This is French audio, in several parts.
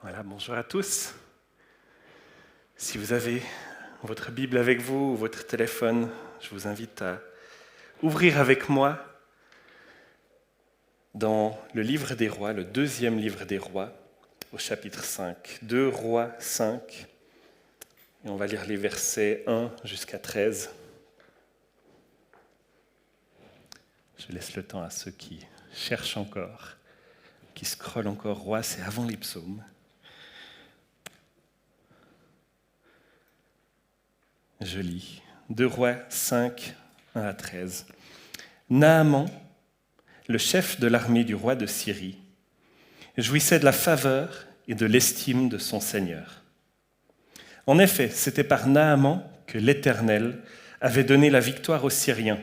Voilà, bonjour à tous. Si vous avez votre Bible avec vous ou votre téléphone, je vous invite à ouvrir avec moi dans le livre des rois, le deuxième livre des rois, au chapitre 5. 2 Rois 5, et on va lire les versets 1 jusqu'à 13. Je laisse le temps à ceux qui cherchent encore, qui scrollent encore. Roi, c'est avant les psaumes. Je lis 2 Rois 5, 1 à 13. Naaman, le chef de l'armée du roi de Syrie, jouissait de la faveur et de l'estime de son Seigneur. En effet, c'était par Naaman que l'Éternel avait donné la victoire aux Syriens.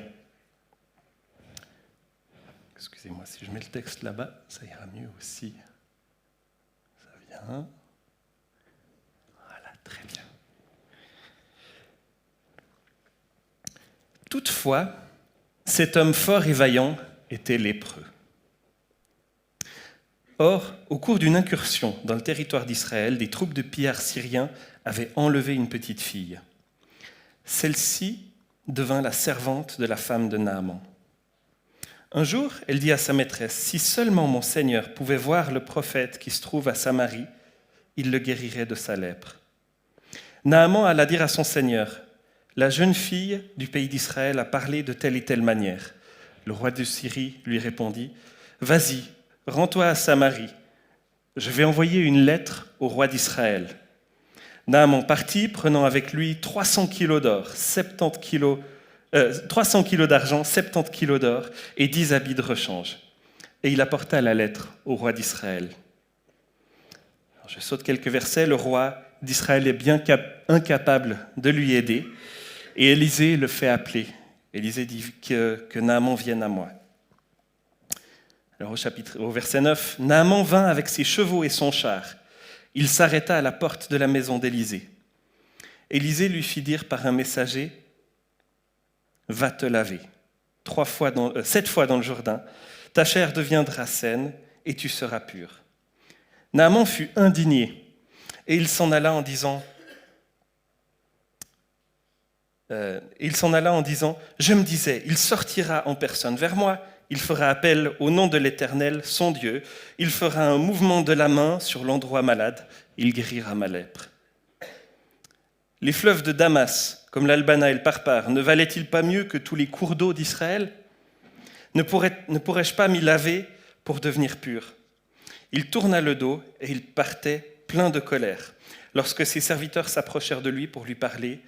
Excusez-moi, si je mets le texte là-bas, ça ira mieux aussi. Ça vient. Voilà, très bien. Toutefois, cet homme fort et vaillant était lépreux. Or, au cours d'une incursion dans le territoire d'Israël, des troupes de pillards syriens avaient enlevé une petite fille. Celle-ci devint la servante de la femme de Naaman. Un jour, elle dit à sa maîtresse, « Si seulement mon Seigneur pouvait voir le prophète qui se trouve à Samarie, il le guérirait de sa lèpre. » Naaman alla dire à son Seigneur, « La jeune fille du pays d'Israël a parlé de telle et telle manière. » Le roi de Syrie lui répondit, « Vas-y, rends-toi à Samarie. Je vais envoyer une lettre au roi d'Israël. » Naaman partit, prenant avec lui 300 kilos d'or, 300 kilos d'argent, 70 kilos d'or et 10 habits de rechange. Et il apporta la lettre au roi d'Israël. Alors, je saute quelques versets. Le roi d'Israël est bien incapable de lui aider. Et Élisée le fait appeler. Élisée dit que Naaman vienne à moi. Alors au verset 9, Naaman vint avec ses chevaux et son char. Il s'arrêta à la porte de la maison d'Élisée. Élisée lui fit dire par un messager, « Va te laver 7 fois dans le Jourdain, ta chair deviendra saine et tu seras pur. » Naaman fut indigné et il s'en alla en disant, « Je me disais, il sortira en personne vers moi, il fera appel au nom de l'Éternel, son Dieu, il fera un mouvement de la main sur l'endroit malade, il guérira ma lèpre. » Les fleuves de Damas, comme l'Albana et le Parpar, ne valaient-ils pas mieux que tous les cours d'eau d'Israël ? Ne pourrais-je pas m'y laver pour devenir pur ? Il tourna le dos et il partait plein de colère. Lorsque ses serviteurs s'approchèrent de lui pour lui parler,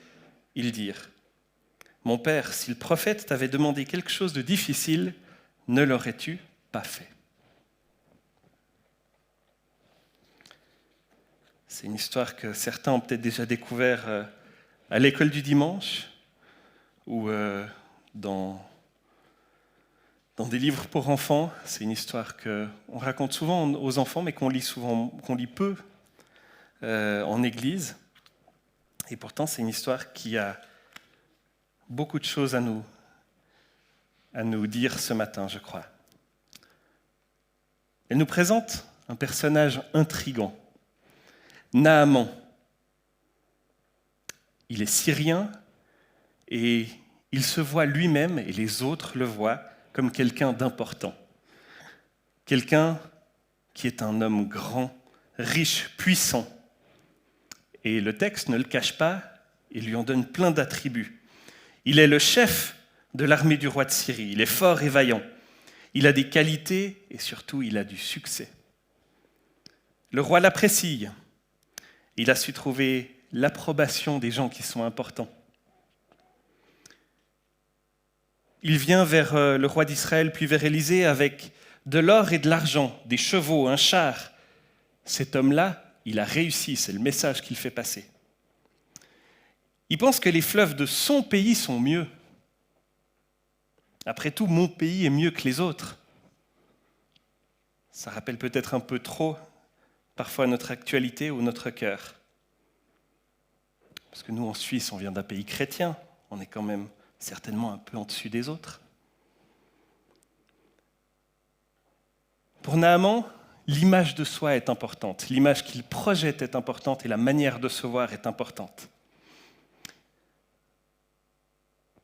ils dirent, « Mon père, si le prophète t'avait demandé quelque chose de difficile, ne l'aurais-tu pas fait ?» C'est une histoire que certains ont peut-être déjà découvert à l'école du dimanche ou dans des livres pour enfants. C'est une histoire qu'on raconte souvent aux enfants, mais qu'on lit peu en église. Et pourtant, c'est une histoire qui a beaucoup de choses à nous dire ce matin, je crois. Elle nous présente un personnage intrigant. Naaman, il est syrien et il se voit lui-même, et les autres le voient, comme quelqu'un d'important. Quelqu'un qui est un homme grand, riche, puissant. Et le texte ne le cache pas, il lui en donne plein d'attributs. Il est le chef de l'armée du roi de Syrie, il est fort et vaillant. Il a des qualités et surtout il a du succès. Le roi l'apprécie. Il a su trouver l'approbation des gens qui sont importants. Il vient vers le roi d'Israël, puis vers Élisée avec de l'or et de l'argent, des chevaux, un char. Cet homme-là, il a réussi, c'est le message qu'il fait passer. Il pense que les fleuves de son pays sont mieux. Après tout, mon pays est mieux que les autres. Ça rappelle peut-être un peu trop parfois notre actualité ou notre cœur. Parce que nous, en Suisse, on vient d'un pays chrétien. On est quand même certainement un peu en dessus des autres. Pour Naaman, l'image de soi est importante, l'image qu'il projette est importante et la manière de se voir est importante.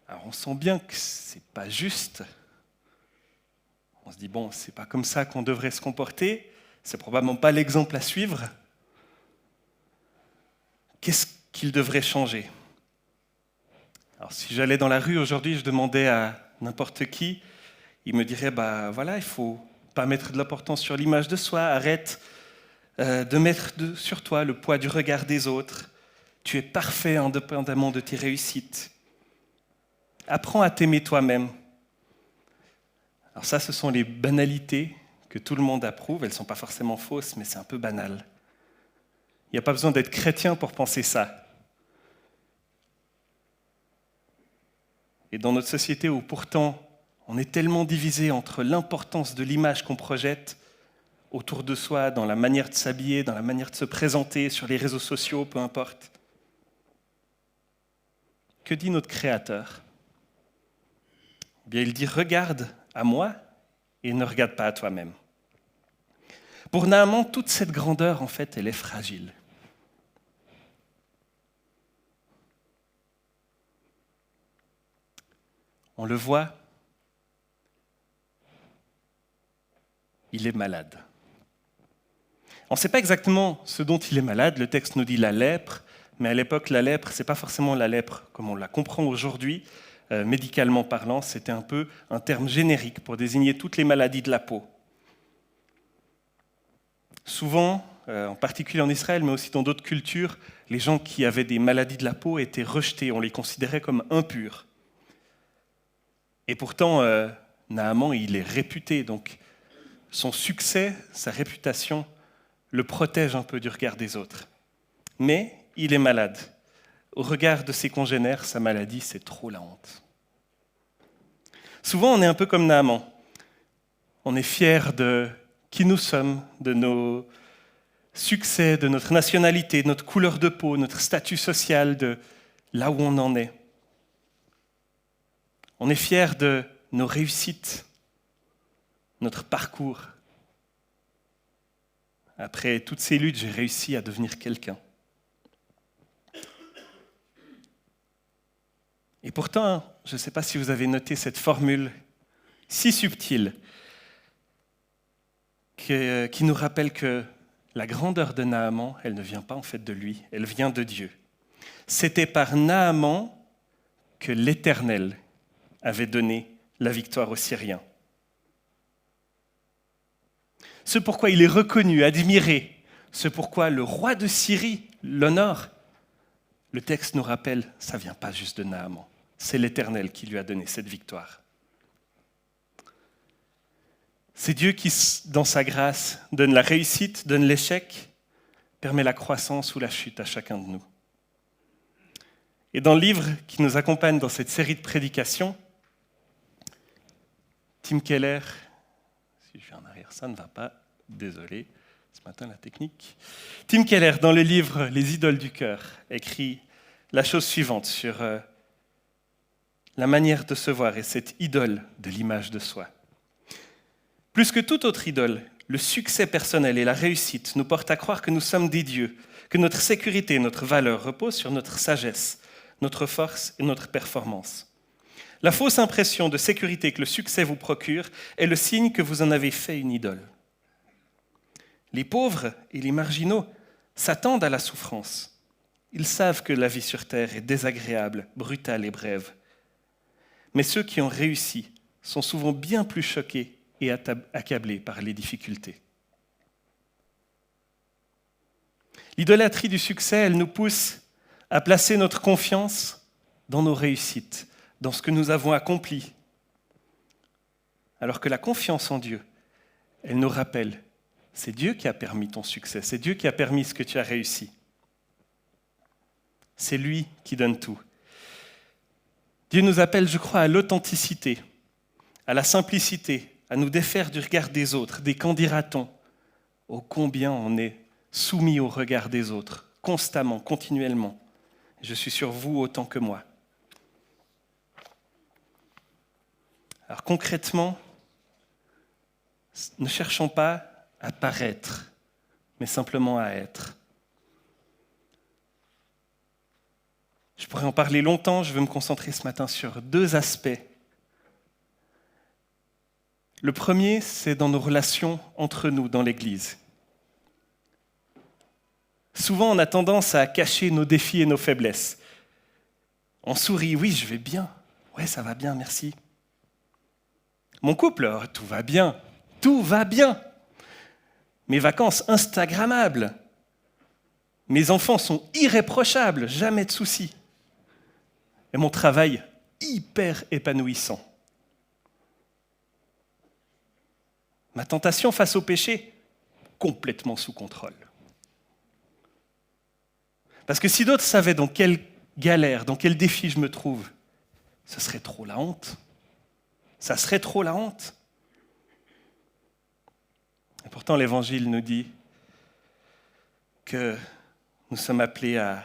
Alors on sent bien que ce n'est pas juste. On se dit, bon, c'est pas comme ça qu'on devrait se comporter, c'est probablement pas l'exemple à suivre. Qu'est-ce qu'il devrait changer ? Alors si j'allais dans la rue aujourd'hui, je demandais à n'importe qui, il me dirait, voilà, il faut pas mettre de l'importance sur l'image de soi, arrête de mettre sur toi le poids du regard des autres. Tu es parfait indépendamment de tes réussites. Apprends à t'aimer toi-même. Alors ça, ce sont les banalités que tout le monde approuve. Elles ne sont pas forcément fausses, mais c'est un peu banal. Il n'y a pas besoin d'être chrétien pour penser ça. Et dans notre société où pourtant on est tellement divisé entre l'importance de l'image qu'on projette autour de soi, dans la manière de s'habiller, dans la manière de se présenter, sur les réseaux sociaux, peu importe. Que dit notre Créateur ? Eh bien, il dit « Regarde à moi et ne regarde pas à toi-même ». Pour Naaman, toute cette grandeur, en fait, elle est fragile. On le voit, il est malade. On ne sait pas exactement ce dont il est malade. Le texte nous dit la lèpre, mais à l'époque, la lèpre, ce n'est pas forcément la lèpre comme on la comprend aujourd'hui. Médicalement parlant, c'était un peu un terme générique pour désigner toutes les maladies de la peau. Souvent, en particulier en Israël, mais aussi dans d'autres cultures, les gens qui avaient des maladies de la peau étaient rejetés, on les considérait comme impurs. Et pourtant, Naaman, il est réputé, donc son succès, sa réputation, le protège un peu du regard des autres. Mais il est malade. Au regard de ses congénères, sa maladie, c'est trop la honte. Souvent, on est un peu comme Naaman. On est fier de qui nous sommes, de nos succès, de notre nationalité, de notre couleur de peau, notre statut social, de là où on en est. On est fier de nos réussites, notre parcours. Après toutes ces luttes, j'ai réussi à devenir quelqu'un. Et pourtant, je ne sais pas si vous avez noté cette formule si subtile qui nous rappelle que la grandeur de Naaman, elle ne vient pas en fait de lui, elle vient de Dieu. C'était par Naaman que l'Éternel avait donné la victoire aux Syriens. Ce pourquoi il est reconnu, admiré, ce pourquoi le roi de Syrie l'honore, le texte nous rappelle, ça ne vient pas juste de Naaman, c'est l'Éternel qui lui a donné cette victoire. C'est Dieu qui, dans sa grâce, donne la réussite, donne l'échec, permet la croissance ou la chute à chacun de nous. Et dans le livre qui nous accompagne dans cette série de prédications, Tim Keller, si je vais en arrière, ça ne va pas, désolé, ce matin la technique. Tim Keller, dans le livre Les idoles du cœur, écrit la chose suivante sur la manière de se voir et cette idole de l'image de soi. Plus que toute autre idole, le succès personnel et la réussite nous portent à croire que nous sommes des dieux, que notre sécurité et notre valeur reposent sur notre sagesse, notre force et notre performance. La fausse impression de sécurité que le succès vous procure est le signe que vous en avez fait une idole. Les pauvres et les marginaux s'attendent à la souffrance. Ils savent que la vie sur Terre est désagréable, brutale et brève. Mais ceux qui ont réussi sont souvent bien plus choqués et accablés par les difficultés. L'idolâtrie du succès, elle nous pousse à placer notre confiance dans nos réussites, dans ce que nous avons accompli. Alors que la confiance en Dieu, elle nous rappelle, c'est Dieu qui a permis ton succès, c'est Dieu qui a permis ce que tu as réussi. C'est lui qui donne tout. Dieu nous appelle, je crois, à l'authenticité, à la simplicité, à nous défaire du regard des autres, des qu'en dira-t-on. Ô combien on est soumis au regard des autres, constamment, continuellement. Je suis sur vous autant que moi. Alors concrètement, ne cherchons pas à paraître, mais simplement à être. Je pourrais en parler longtemps, je veux me concentrer ce matin sur 2 aspects. Le premier, c'est dans nos relations entre nous, dans l'Église. Souvent, on a tendance à cacher nos défis et nos faiblesses. On sourit, oui, je vais bien. Ouais, ça va bien, merci. Mon couple, tout va bien. Tout va bien. Mes vacances, instagrammables. Mes enfants sont irréprochables, jamais de soucis. Et mon travail, hyper épanouissant. Ma tentation face au péché, complètement sous contrôle. Parce que si d'autres savaient dans quelle galère, dans quel défi je me trouve, ce serait trop la honte. Ça serait trop la honte. Et pourtant, l'Évangile nous dit que nous sommes appelés à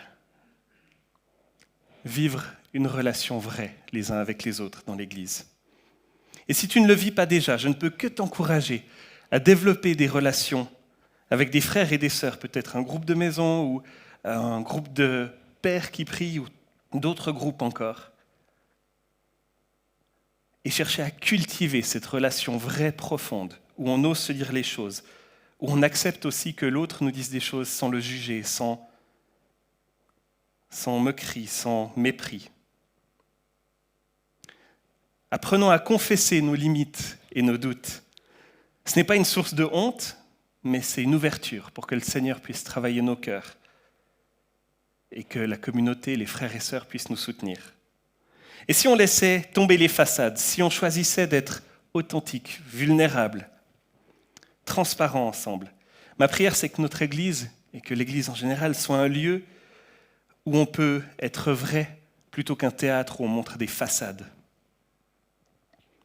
vivre une relation vraie les uns avec les autres dans l'Église. Et si tu ne le vis pas déjà, je ne peux que t'encourager à développer des relations avec des frères et des sœurs, peut-être un groupe de maison ou un groupe de pères qui prient ou d'autres groupes encore. Et chercher à cultiver cette relation vraie, profonde, où on ose se dire les choses, où on accepte aussi que l'autre nous dise des choses sans le juger, sans moquerie, sans mépris. Apprenons à confesser nos limites et nos doutes. Ce n'est pas une source de honte, mais c'est une ouverture pour que le Seigneur puisse travailler nos cœurs et que la communauté, les frères et sœurs puissent nous soutenir. Et si on laissait tomber les façades, si on choisissait d'être authentique, vulnérable, transparent ensemble, ma prière c'est que notre Église, et que l'Église en général, soit un lieu où on peut être vrai plutôt qu'un théâtre où on montre des façades,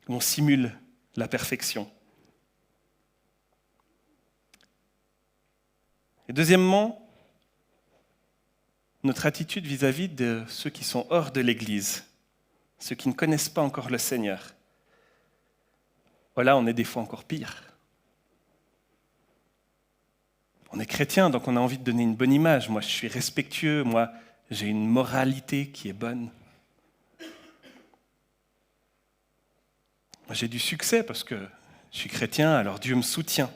où on simule la perfection. Et deuxièmement, notre attitude vis-à-vis de ceux qui sont hors de l'Église, ceux qui ne connaissent pas encore le Seigneur. Voilà, on est des fois encore pire. On est chrétien, donc on a envie de donner une bonne image. Moi, je suis respectueux, moi, j'ai une moralité qui est bonne. Moi, j'ai du succès parce que je suis chrétien, alors Dieu me soutient.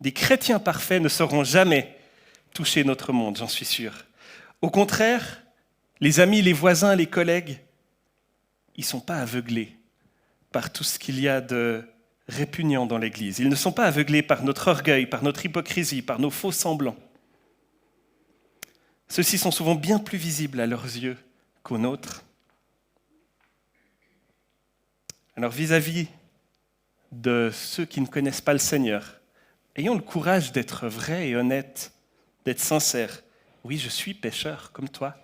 Des chrétiens parfaits ne sauront jamais toucher notre monde, j'en suis sûr. Au contraire, les amis, les voisins, les collègues, ils ne sont pas aveuglés par tout ce qu'il y a de répugnant dans l'Église. Ils ne sont pas aveuglés par notre orgueil, par notre hypocrisie, par nos faux semblants. Ceux-ci sont souvent bien plus visibles à leurs yeux qu'aux nôtres. Alors vis-à-vis de ceux qui ne connaissent pas le Seigneur, ayons le courage d'être vrais et honnêtes, d'être sincères. Oui, je suis pécheur comme toi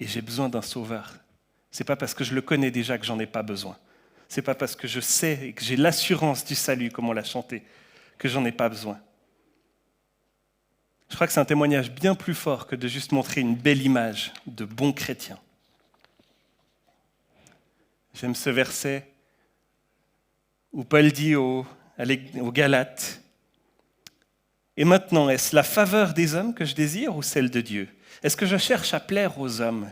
et j'ai besoin d'un sauveur. Ce n'est pas parce que je le connais déjà que j'en ai pas besoin. Ce n'est pas parce que je sais et que j'ai l'assurance du salut, comme on l'a chanté, que j'en ai pas besoin. Je crois que c'est un témoignage bien plus fort que de juste montrer une belle image de bon chrétien. J'aime ce verset où Paul dit aux Galates, « Et maintenant, est-ce la faveur des hommes que je désire ou celle de Dieu ? Est-ce que je cherche à plaire aux hommes ?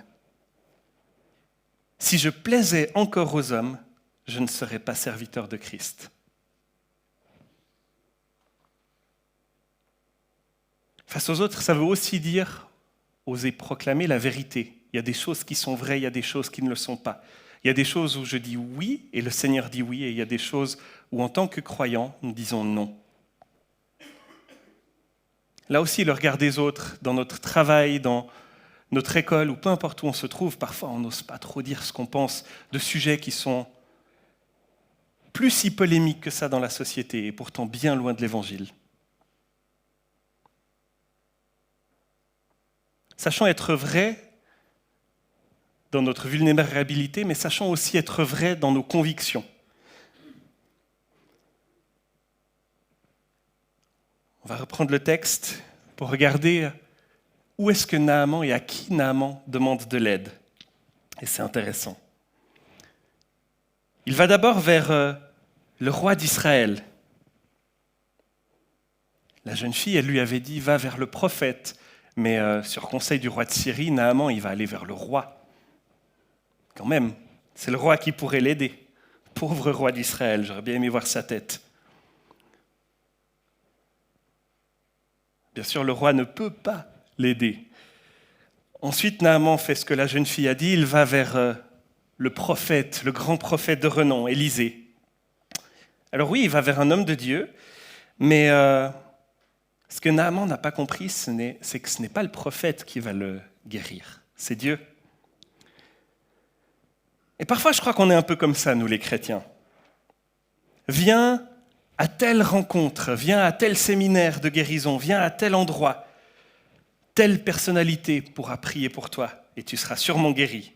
Si je plaisais encore aux hommes, je ne serais pas serviteur de Christ. » Face aux autres, ça veut aussi dire oser proclamer la vérité. Il y a des choses qui sont vraies, il y a des choses qui ne le sont pas. Il y a des choses où je dis oui et le Seigneur dit oui, et il y a des choses où en tant que croyants, nous disons non. Là aussi, le regard des autres, dans notre travail, dans notre école, ou peu importe où on se trouve, parfois on n'ose pas trop dire ce qu'on pense de sujets qui sont plus si polémiques que ça dans la société, et pourtant bien loin de l'Évangile. Sachant être vrai dans notre vulnérabilité, mais sachant aussi être vrai dans nos convictions. On va reprendre le texte pour regarder où est-ce que Naaman et à qui Naaman demande de l'aide. Et c'est intéressant. Il va d'abord vers le roi d'Israël. La jeune fille, elle lui avait dit, va vers le prophète. Mais sur conseil du roi de Syrie, Naaman, il va aller vers le roi. Quand même, c'est le roi qui pourrait l'aider. Pauvre roi d'Israël, j'aurais bien aimé voir sa tête. Bien sûr, le roi ne peut pas l'aider. Ensuite, Naaman fait ce que la jeune fille a dit, il va vers le prophète, le grand prophète de renom, Élisée. Alors oui, il va vers un homme de Dieu, mais ce que Naaman n'a pas compris, c'est que ce n'est pas le prophète qui va le guérir, c'est Dieu. Et parfois, je crois qu'on est un peu comme ça, nous les chrétiens. Viens à telle rencontre, viens à tel séminaire de guérison, viens à tel endroit, telle personnalité pourra prier pour toi et tu seras sûrement guéri.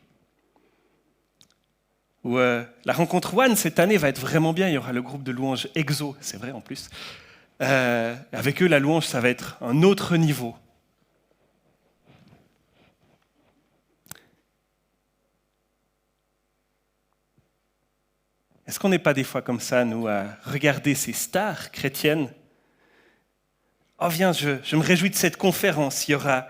Ou la rencontre One cette année va être vraiment bien, il y aura le groupe de louanges EXO, c'est vrai en plus. Avec eux, la louange, ça va être un autre niveau. Est-ce qu'on n'est pas des fois comme ça, nous, à regarder ces stars chrétiennes ? Oh, viens, je me réjouis de cette conférence. Il y aura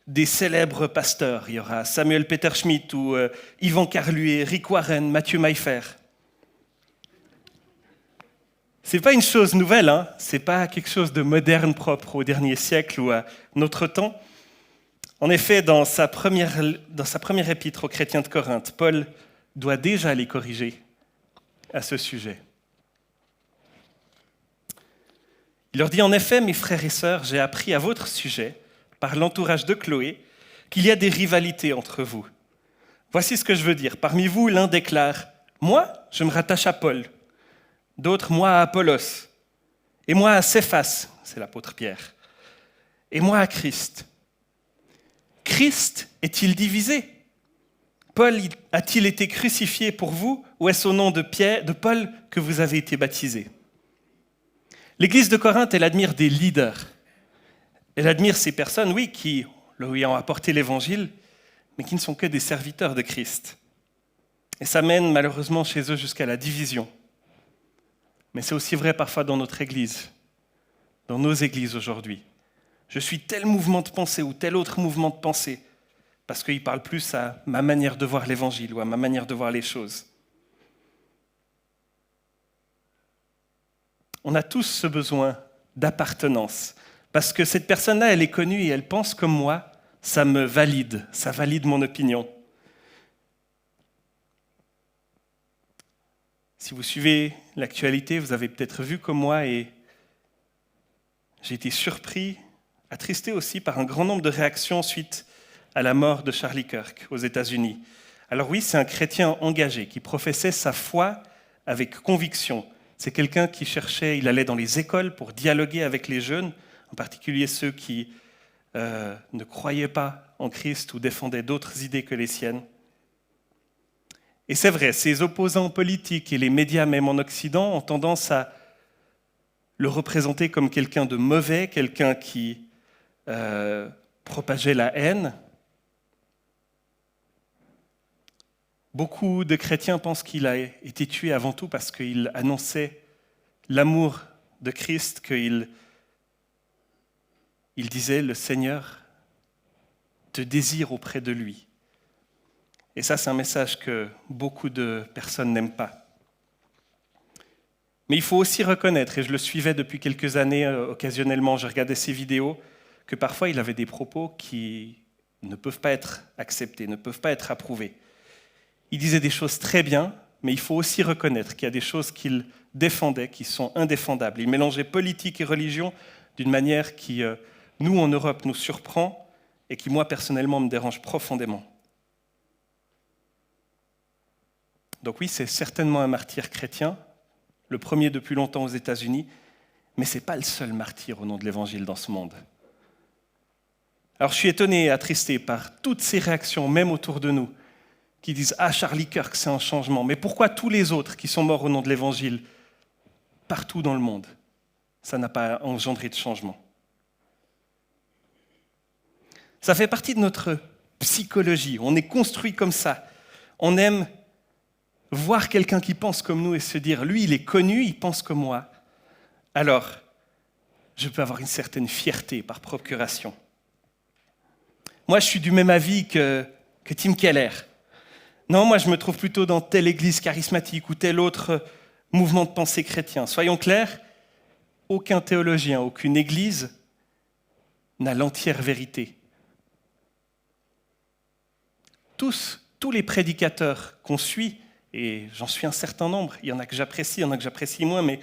des célèbres pasteurs. Il y aura Samuel Peter Schmidt ou Yvan Carluet, Rick Warren, Mathieu Maillefer. Ce n'est pas une chose nouvelle, hein ? Ce n'est pas quelque chose de moderne propre au dernier siècle ou à notre temps. En effet, dans sa première épître aux chrétiens de Corinthe, Paul doit déjà les corriger à ce sujet. Il leur dit en effet, mes frères et sœurs, j'ai appris à votre sujet, par l'entourage de Chloé, qu'il y a des rivalités entre vous. Voici ce que je veux dire. Parmi vous, l'un déclare, moi, je me rattache à Paul. D'autres, moi, à Apollos. Et moi, à Céphas, c'est l'apôtre Pierre. Et moi, à Christ. Christ est-il divisé ? Paul a-t-il été crucifié pour vous ou est-ce au nom de Paul que vous avez été baptisés ? L'église de Corinthe, elle admire des leaders. Elle admire ces personnes, oui, qui lui ont apporté l'évangile, mais qui ne sont que des serviteurs de Christ. Et ça mène malheureusement chez eux jusqu'à la division. Mais c'est aussi vrai parfois dans notre église, dans nos églises aujourd'hui. Je suis tel mouvement de pensée ou tel autre mouvement de pensée, parce qu'il parle plus à ma manière de voir l'évangile ou à ma manière de voir les choses. On a tous ce besoin d'appartenance, parce que cette personne-là, elle est connue et elle pense comme moi, ça me valide, ça valide mon opinion. Si vous suivez l'actualité, vous avez peut-être vu comme moi et j'ai été surpris, attristé aussi par un grand nombre de réactions suite à la mort de Charlie Kirk aux États-Unis. Alors oui, c'est un chrétien engagé qui professait sa foi avec conviction. C'est quelqu'un qui cherchait, il allait dans les écoles pour dialoguer avec les jeunes, en particulier ceux qui ne croyaient pas en Christ ou défendaient d'autres idées que les siennes. Et c'est vrai, ses opposants politiques et les médias même en Occident ont tendance à le représenter comme quelqu'un de mauvais, quelqu'un qui propageait la haine. Beaucoup de chrétiens pensent qu'il a été tué avant tout parce qu'il annonçait l'amour de Christ, qu'il disait « Le Seigneur te désire auprès de lui ». Et ça, c'est un message que beaucoup de personnes n'aiment pas. Mais il faut aussi reconnaître, et je le suivais depuis quelques années occasionnellement, je regardais ses vidéos, que parfois il avait des propos qui ne peuvent pas être acceptés, ne peuvent pas être approuvés. Il disait des choses très bien, mais il faut aussi reconnaître qu'il y a des choses qu'il défendait qui sont indéfendables. Il mélangeait politique et religion d'une manière qui, nous, en Europe, nous surprend et qui, moi, personnellement, me dérange profondément. Donc oui, c'est certainement un martyr chrétien, le premier depuis longtemps aux États-Unis, mais ce n'est pas le seul martyr au nom de l'Évangile dans ce monde. Alors je suis étonné et attristé par toutes ces réactions, même autour de nous, qui disent « Ah, Charlie Kirk, c'est un changement ». Mais pourquoi tous les autres qui sont morts au nom de l'Évangile, partout dans le monde, ça n'a pas engendré de changement ? Ça fait partie de notre psychologie, on est construit comme ça. On aime voir quelqu'un qui pense comme nous et se dire, lui, il est connu, il pense comme moi, alors je peux avoir une certaine fierté par procuration. Moi, je suis du même avis que Tim Keller. Non, moi, je me trouve plutôt dans telle église charismatique ou tel autre mouvement de pensée chrétien. Soyons clairs, aucun théologien, aucune église n'a l'entière vérité. Tous les prédicateurs qu'on suit, et j'en suis un certain nombre, il y en a que j'apprécie, il y en a que j'apprécie moins, mais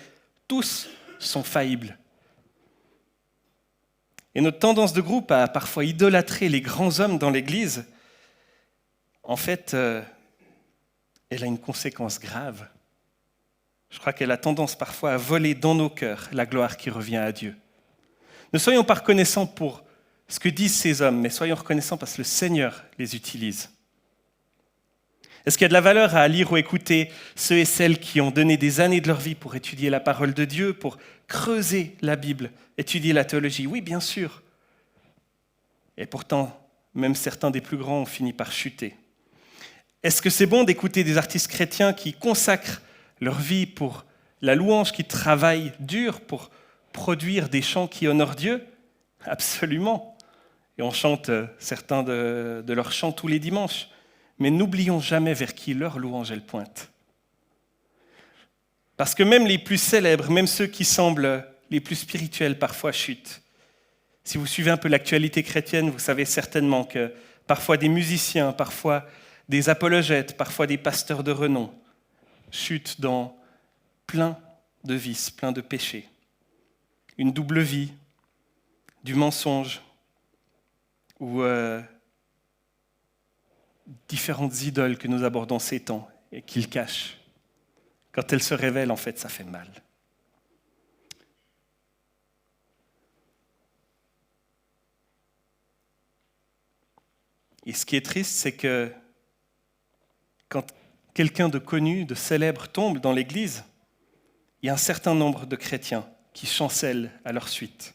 tous sont faillibles. Et notre tendance de groupe à parfois idolâtrer les grands hommes dans l'Église, en fait, elle a une conséquence grave. Je crois qu'elle a tendance parfois à voler dans nos cœurs la gloire qui revient à Dieu. Ne soyons pas reconnaissants pour ce que disent ces hommes, mais soyons reconnaissants parce que le Seigneur les utilise. Est-ce qu'il y a de la valeur à lire ou écouter ceux et celles qui ont donné des années de leur vie pour étudier la parole de Dieu, pour creuser la Bible, étudier la théologie? Oui, bien sûr. Et pourtant, même certains des plus grands ont fini par chuter. Est-ce que c'est bon d'écouter des artistes chrétiens qui consacrent leur vie pour la louange, qui travaillent dur pour produire des chants qui honorent Dieu? Absolument. Et on chante certains de leurs chants tous les dimanches. Mais n'oublions jamais vers qui leur louange elle pointe. Parce que même les plus célèbres, même ceux qui semblent les plus spirituels parfois chutent. Si vous suivez un peu l'actualité chrétienne, vous savez certainement que parfois des musiciens, parfois des apologètes, parfois des pasteurs de renom chutent dans plein de vices, plein de péchés. Une double vie, du mensonge ou différentes idoles que nous abordons ces temps et qu'ils cachent. Quand elles se révèlent, en fait, ça fait mal. Et ce qui est triste, c'est que quand quelqu'un de connu, de célèbre tombe dans l'Église, il y a un certain nombre de chrétiens qui chancellent à leur suite.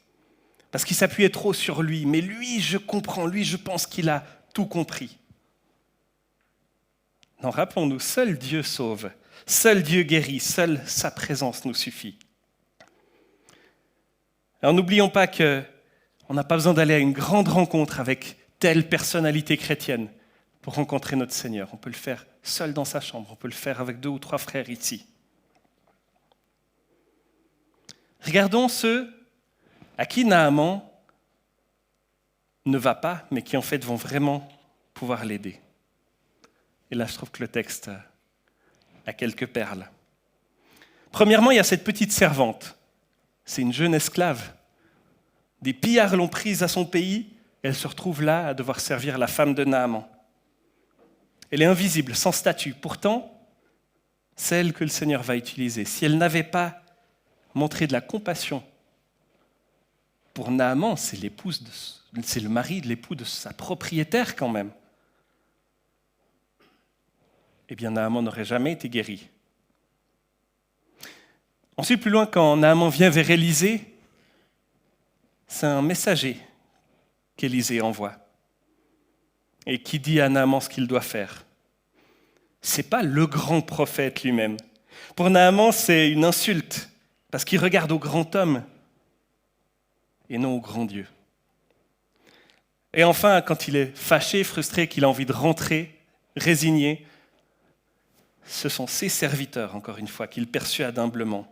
Parce qu'ils s'appuyaient trop sur lui. Mais lui, je comprends, lui, je pense qu'il a tout compris. Non, rappelons-nous, seul Dieu sauve, seul Dieu guérit, seule sa présence nous suffit. Alors n'oublions pas qu'on n'a pas besoin d'aller à une grande rencontre avec telle personnalité chrétienne pour rencontrer notre Seigneur. On peut le faire seul dans sa chambre, on peut le faire avec 2 ou 3 frères ici. Regardons ceux à qui Naaman ne va pas, mais qui en fait vont vraiment pouvoir l'aider. Et là, je trouve que le texte a quelques perles. Premièrement, il y a cette petite servante. C'est une jeune esclave. Des pillards l'ont prise à son pays. Elle se retrouve là à devoir servir la femme de Naaman. Elle est invisible, sans statut. Pourtant, c'est elle que le Seigneur va utiliser. Si elle n'avait pas montré de la compassion pour Naaman, c'est le mari de l'époux de sa propriétaire quand même. Eh bien, Naaman n'aurait jamais été guéri. Ensuite, plus loin, quand Naaman vient vers Élisée, c'est un messager qu'Élisée envoie et qui dit à Naaman ce qu'il doit faire. Ce n'est pas le grand prophète lui-même. Pour Naaman, c'est une insulte parce qu'il regarde au grand homme et non au grand Dieu. Et enfin, quand il est fâché, frustré, qu'il a envie de rentrer, résigné, ce sont ses serviteurs, encore une fois, qu'il persuade humblement.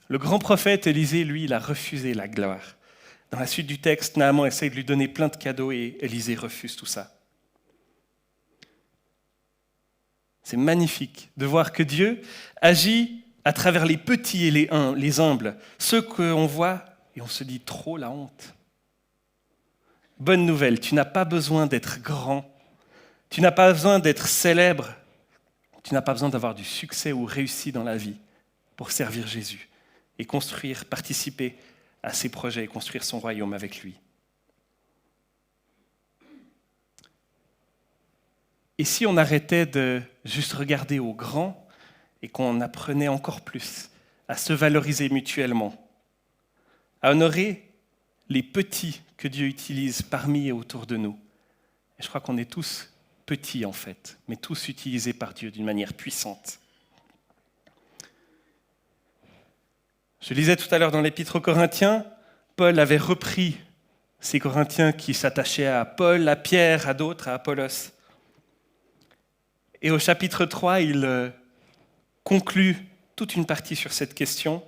Le grand prophète Élisée, lui, il a refusé la gloire. Dans la suite du texte, Naaman essaie de lui donner plein de cadeaux et Élisée refuse tout ça. C'est magnifique de voir que Dieu agit à travers les petits et les humbles, ceux qu'on voit et on se dit trop la honte. Bonne nouvelle, tu n'as pas besoin d'être grand. Tu n'as pas besoin d'être célèbre, tu n'as pas besoin d'avoir du succès ou réussi dans la vie pour servir Jésus et construire, participer à ses projets et construire son royaume avec lui. Et si on arrêtait de juste regarder aux grands et qu'on apprenait encore plus à se valoriser mutuellement, à honorer les petits que Dieu utilise parmi et autour de nous? Et je crois qu'on est tous petits en fait, mais tous utilisés par Dieu d'une manière puissante. Je lisais tout à l'heure dans l'Épître aux Corinthiens, Paul avait repris ces Corinthiens qui s'attachaient à Paul, à Pierre, à d'autres, à Apollos. Et au chapitre 3, il conclut toute une partie sur cette question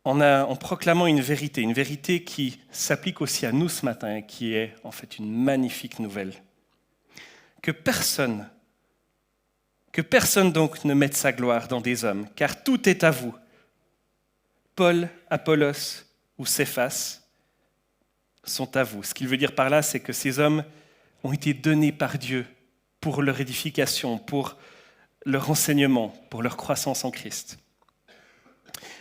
en proclamant une vérité qui s'applique aussi à nous ce matin et qui est en fait une magnifique nouvelle. Que personne donc ne mette sa gloire dans des hommes, car tout est à vous. Paul, Apollos ou Céphas sont à vous. Ce qu'il veut dire par là, c'est que ces hommes ont été donnés par Dieu pour leur édification, pour leur enseignement, pour leur croissance en Christ.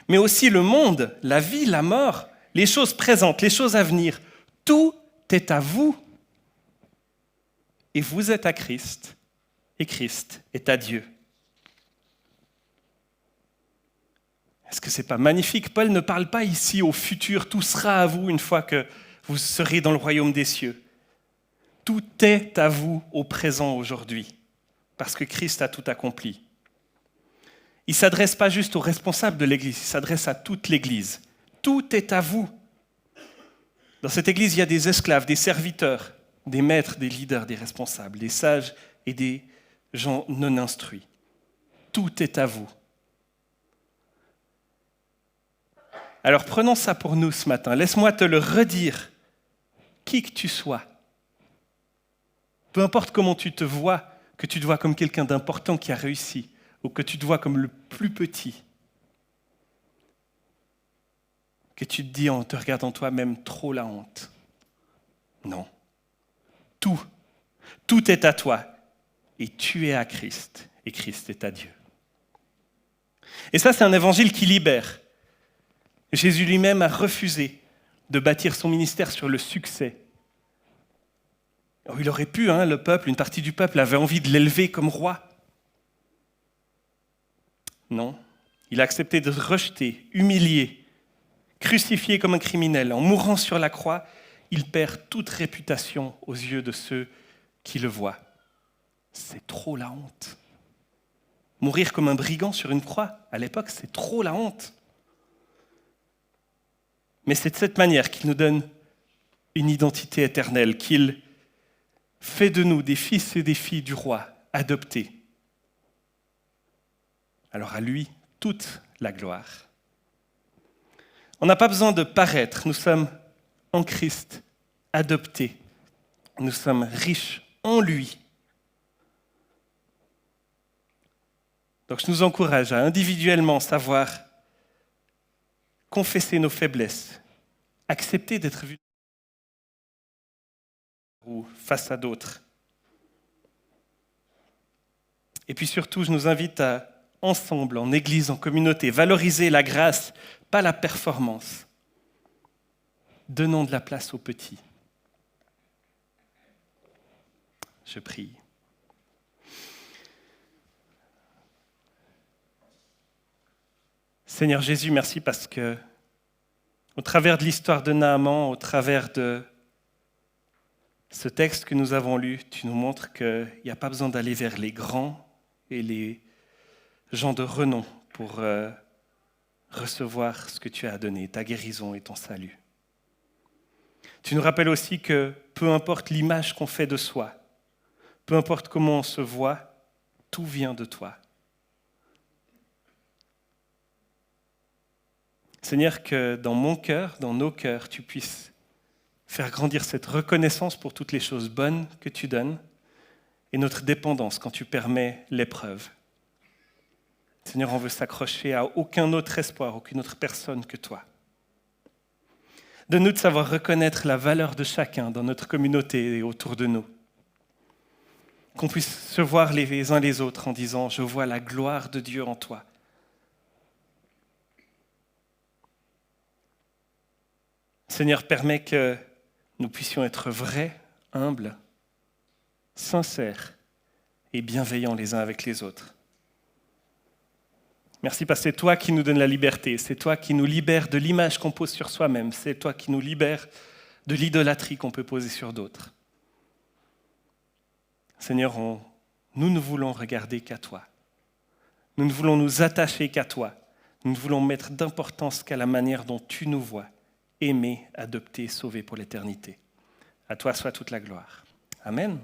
Mais aussi le monde, la vie, la mort, les choses présentes, les choses à venir, tout est à vous. Et vous êtes à Christ, et Christ est à Dieu. Est-ce que ce n'est pas magnifique? Paul ne parle pas ici au futur, tout sera à vous une fois que vous serez dans le royaume des cieux. Tout est à vous au présent aujourd'hui, parce que Christ a tout accompli. Il ne s'adresse pas juste aux responsables de l'Église, il s'adresse à toute l'Église. Tout est à vous. Dans cette Église, il y a des esclaves, des serviteurs, des maîtres, des leaders, des responsables, des sages et des gens non instruits. Tout est à vous. Alors prenons ça pour nous ce matin. Laisse-moi te le redire. Qui que tu sois, peu importe comment tu te vois, que tu te vois comme quelqu'un d'important qui a réussi, ou que tu te vois comme le plus petit, que tu te dis en te regardant toi-même trop la honte. Non. Tout est à toi, et tu es à Christ, et Christ est à Dieu. Et ça, c'est un évangile qui libère. Jésus lui-même a refusé de bâtir son ministère sur le succès. Alors, il aurait pu, le peuple, une partie du peuple avait envie de l'élever comme roi. Non, il a accepté de se rejeter, humilié, crucifié comme un criminel. En mourant sur la croix, il perd toute réputation aux yeux de ceux qui le voient. C'est trop la honte. Mourir comme un brigand sur une croix, à l'époque, c'est trop la honte. Mais c'est de cette manière qu'il nous donne une identité éternelle, qu'il fait de nous des fils et des filles du roi, adoptés. Alors à lui, toute la gloire. On n'a pas besoin de paraître, nous sommes en Christ, adoptés. Nous sommes riches en lui. Donc je nous encourage à individuellement savoir confesser nos faiblesses, accepter d'être vus ou face à d'autres. Et puis surtout, je nous invite à, ensemble, en Église, en communauté, valoriser la grâce, pas la performance. Donnons de la place aux petits. Je prie. Seigneur Jésus, merci parce que, au travers de l'histoire de Naaman, au travers de ce texte que nous avons lu, tu nous montres qu'il n'y a pas besoin d'aller vers les grands et les gens de renom pour recevoir ce que tu as donné, ta guérison et ton salut. Tu nous rappelles aussi que peu importe l'image qu'on fait de soi, peu importe comment on se voit, tout vient de toi. Seigneur, que dans mon cœur, dans nos cœurs, tu puisses faire grandir cette reconnaissance pour toutes les choses bonnes que tu donnes et notre dépendance quand tu permets l'épreuve. Seigneur, on veut s'accrocher à aucun autre espoir, aucune autre personne que toi. Donne-nous de savoir reconnaître la valeur de chacun dans notre communauté et autour de nous. Qu'on puisse se voir les uns les autres en disant « Je vois la gloire de Dieu en toi ». Seigneur, permets que nous puissions être vrais, humbles, sincères et bienveillants les uns avec les autres. Merci parce que c'est toi qui nous donnes la liberté, c'est toi qui nous libères de l'image qu'on pose sur soi-même, c'est toi qui nous libères de l'idolâtrie qu'on peut poser sur d'autres. Seigneur, nous ne voulons regarder qu'à toi. Nous ne voulons nous attacher qu'à toi. Nous ne voulons mettre d'importance qu'à la manière dont tu nous vois, aimés, adoptés, sauvés pour l'éternité. À toi soit toute la gloire. Amen.